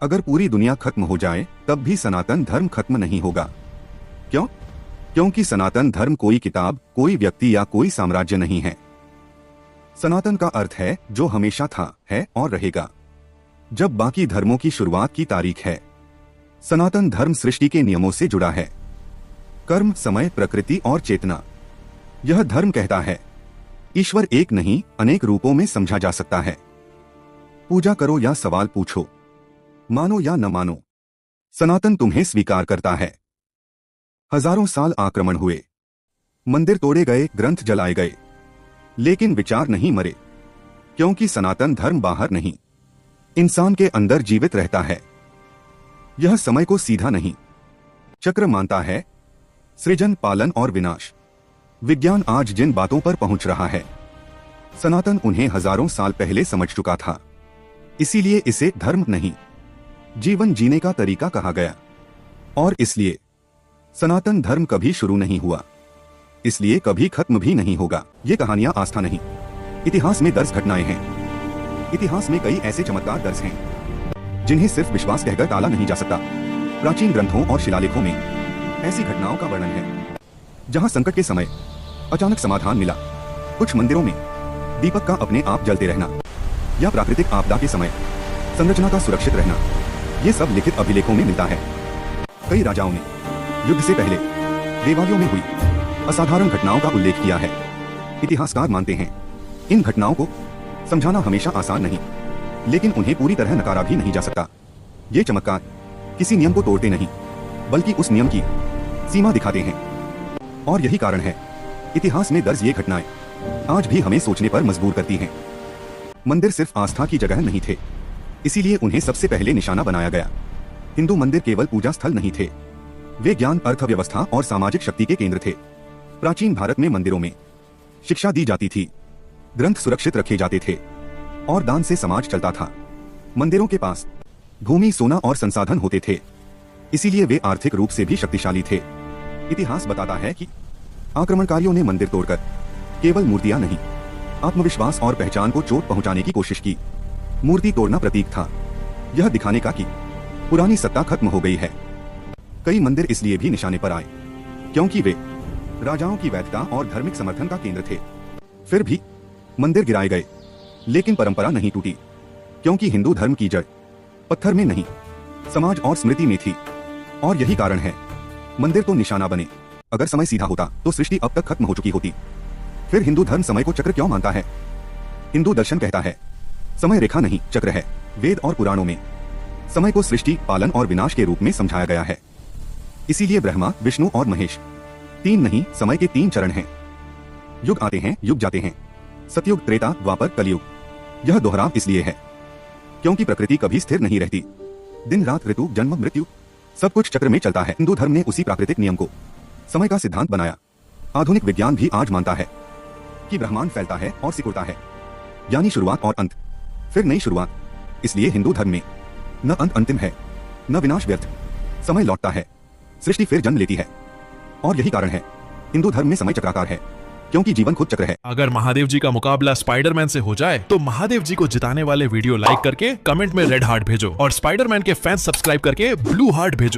अगर पूरी दुनिया खत्म हो जाए तब भी सनातन धर्म खत्म नहीं होगा। क्यों? क्योंकि सनातन धर्म कोई किताब, कोई व्यक्ति या कोई साम्राज्य नहीं है। सनातन का अर्थ है जो हमेशा था, है और रहेगा। जब बाकी धर्मों की शुरुआत की तारीख है, सनातन धर्म सृष्टि के नियमों से जुड़ा है। कर्म, समय, प्रकृति और चेतना। यह धर्म कहता है ईश्वर एक नहीं, अनेक रूपों में समझा जा सकता है। पूजा करो या सवाल पूछो, मानो या न मानो, सनातन तुम्हें स्वीकार करता है। हजारों साल आक्रमण हुए, मंदिर तोड़े गए, ग्रंथ जलाए गए, लेकिन विचार नहीं मरे, क्योंकि सनातन धर्म बाहर नहीं, इंसान के अंदर जीवित रहता है। यह समय को सीधा नहीं, चक्र मानता है, सृजन, पालन और विनाश। विज्ञान आज जिन बातों पर पहुंच रहा है, सनातन उन्हें हजारों साल पहले समझ चुका था। इसीलिए इसे धर्म नहीं, जीवन जीने का तरीका कहा गया। और इसलिए सनातन धर्म कभी शुरू नहीं हुआ, इसलिए कभी खत्म भी नहीं होगा। ये कहानियां आस्था नहीं, इतिहास में दर्ज घटनाएं हैं। इतिहास में कई ऐसे चमत्कार दर्ज हैं जिन्हें सिर्फ विश्वास कहकर टाला नहीं जा सकता। प्राचीन ग्रंथों और शिलालेखों में ऐसी घटनाओं का वर्णन है जहां संकट के समय अचानक समाधान मिला। कुछ मंदिरों में दीपक का अपने आप जलते रहना, या प्राकृतिक आपदा के समय संरचना का सुरक्षित रहना, ये सब लिखित अभिलेखों में मिलता है। कई राजाओं ने युद्ध से पहले देवालयों में हुई असाधारण घटनाओं का उल्लेख किया है। इतिहासकार मानते हैं इन घटनाओं को समझाना हमेशा आसान नहीं, लेकिन उन्हें पूरी तरह नकारा भी नहीं जा सकता। ये चमत्कार किसी नियम को तोड़ते नहीं, बल्कि उस नियम की सीमा दिखाते हैं। और यही कारण है इतिहास में दर्ज ये घटनाएं आज भी हमें सोचने पर मजबूर करती हैं। मंदिर सिर्फ आस्था की जगह नहीं थे, इसीलिए उन्हें सबसे पहले निशाना बनाया गया। हिंदू मंदिर केवल पूजा स्थल नहीं थे, वे ज्ञान, अर्थव्यवस्था और सामाजिक शक्ति के केंद्र थे। प्राचीन भारत में मंदिरों में शिक्षा दी जाती थी, ग्रंथ सुरक्षित रखे जाते थे और दान से समाज चलता था। मंदिरों के पास भूमि, सोना और संसाधन होते थे, इसीलिए वे आर्थिक रूप से भी शक्तिशाली थे। इतिहास बताता है कि आक्रमणकारियों ने मंदिर तोड़कर केवल मूर्तियां नहीं, आत्मविश्वास और पहचान को चोट पहुंचाने की कोशिश की। मूर्ति तोड़ना प्रतीक था, यह दिखाने का कि पुरानी सत्ता खत्म हो गई है। कई मंदिर इसलिए भी निशाने पर आए क्योंकि वे राजाओं की वैधता और धार्मिक समर्थन का केंद्र थे। फिर भी मंदिर गिराए गए, लेकिन परंपरा नहीं टूटी, क्योंकि हिंदू धर्म की जड़ पत्थर में नहीं, समाज और स्मृति में थी। और यही कारण है मंदिर तो निशाना बने। अगर समय सीधा होता तो सृष्टि अब तक खत्म हो चुकी होती। फिर हिंदू धर्म समय को चक्र क्यों मानता है? हिंदू दर्शन कहता है समय रेखा नहीं, चक्र है। वेद और पुराणों में समय को सृष्टि, पालन और विनाश के रूप में समझाया गया है। इसीलिए ब्रह्मा, विष्णु और महेश तीन नहीं, समय के तीन चरण हैं। युग आते हैं, युग जाते हैं, सतयुग, त्रेता, द्वापर, कलयुग। यह दोहराव इसलिए है क्योंकि प्रकृति कभी स्थिर नहीं रहती। दिन रात, ऋतु, जन्म, मृत्यु, सब कुछ चक्र में चलता है। हिंदू धर्म ने उसी प्राकृतिक नियम को समय का सिद्धांत बनाया। आधुनिक विज्ञान भी आज मानता है कि ब्रह्मांड फैलता है और सिकुड़ता है, यानी शुरुआत और अंत, फिर नई शुरुआत। इसलिए हिंदू धर्म में न अंत अंतिम है, न विनाश व्यर्थ। समय लौटता है, सृष्टि फिर जन्म लेती है। और यही कारण है हिंदू धर्म में समय चक्राकार है, क्योंकि जीवन खुद चक्र है। अगर महादेव जी का मुकाबला स्पाइडरमैन से हो जाए तो महादेव जी को जिताने वाले वीडियो लाइक करके कमेंट में रेड हार्ट भेजो और स्पाइडरमैन के फैंस सब्सक्राइब करके ब्लू हार्ट भेजो।